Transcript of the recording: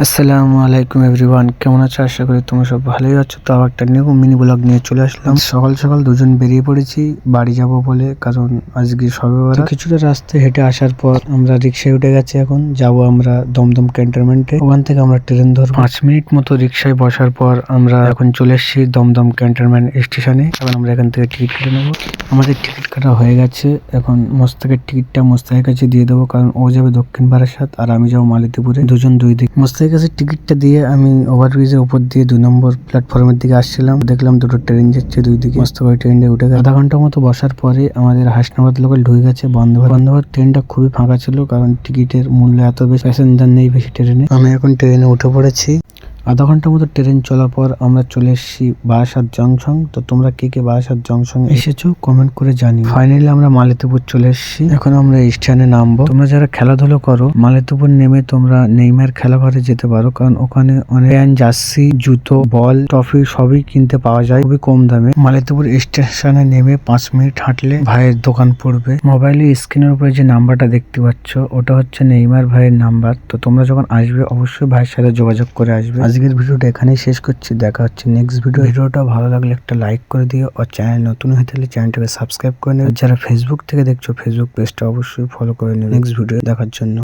আসসালামু আলাইকুম এভরিওয়ান, কেমন আছো? আশা করি তোমরা সব ভালোই আছো। তো একটা নিউ মিনি ব্লগ নিয়ে চলে আসলাম। সকাল সকাল দুজন বেরিয়ে পড়েছি বাড়ি যাব বলে, কারণ আজকে সবে বরাত। কিছুটা রাস্তায় হেঁটে আসার পর আমরা রিক্সায় উঠে গেছি। এখন যাব আমরা দমদম ক্যান্টনমেন্টে। ওখান থেকে আমরা ট্রেন ধরবো। 5 মিনিট মতো রিক্সায় বসার পর আমরা এখন চলে এসেছি দমদম ক্যান্টনমেন্ট স্টেশনে। এখন আমরা এখান থেকে টিকিট কেটে নেবো। আমাদের টিকিট কাটা হয়ে গেছে। এখন মোস্তাকের টিকিটটা মোস্তাকের কাছে দিয়ে দেবো, কারণ ও যাবে দক্ষিণ বারাসাত আর আমি যাবো মালিতিপুরে। দুজন দুই দিক। মোস্তাকের কাছে টিকিটটা দিয়ে আমি ওভারব্রিজের উপর দিয়ে 2 নম্বর প্ল্যাটফর্মের দিকে আসছিলাম। দেখলাম দুটো ট্রেন যাচ্ছে দুই দিকে। মোস্তাক ওই ট্রেনে উঠে গেছে। আধা ঘন্টার মতো বসার পরে আমাদের হাসনাবাদ লোকাল ঢুকে গেছে বন্ধ ট্রেনটা খুবই ফাঁকা ছিল, কারণ টিকিটের মূল্য এত বেশি, প্যাসেঞ্জার নেই বেশি ট্রেনে। আমি এখন ট্রেনে উঠে পড়েছি। আধা ঘন্টার মতো ট্রেন চলার পর আমরা চলে এসেছি বারাসাত জংশন। তো তোমরা কে কে বারাসাত জংশন এসেছো কমেন্ট করে জানিও। ফাইনালি আমরা মালিতিপুর চলে এসেছি। এখন আমরা স্টেশনে নামবো। তোমরা যারা খেলাধুলো করো, মালিতিপুর নেমে তোমরা নেইমার খেলাঘরে যেতে পারো, কারণ ওখানে অনেক প্যান্ট, জার্সি, জুতো, বল, ট্রফি সবই কিনতে পাওয়া যায় খুবই কম দামে। মালিতিপুর স্টেশনে নেমে 5 মিনিট হাঁটলে ভাইয়ের দোকান পড়বে। মোবাইলের স্ক্রিনের উপরে যে নাম্বারটা দেখতে পাচ্ছ ওটা হচ্ছে নেইমার ভাইয়ের নাম্বার। তো তোমরা যখন আসবে অবশ্যই ভাইয়ের সাথে যোগাযোগ করে আসবে। আজকের ভিডিওটা এখানেই শেষ করছি। দেখা হচ্ছে নেক্সট ভিডিওটা ভালো লাগলে একটা লাইক করে দিও, আর চ্যানেল নতুন হয়ে থাকলে চ্যানেলটাকে সাবস্ক্রাইব করে নিও। যারা ফেসবুক থেকে দেখছো ফেসবুক পেজটা অবশ্যই ফলো করে নিও নেক্সট ভিডিও দেখার জন্য।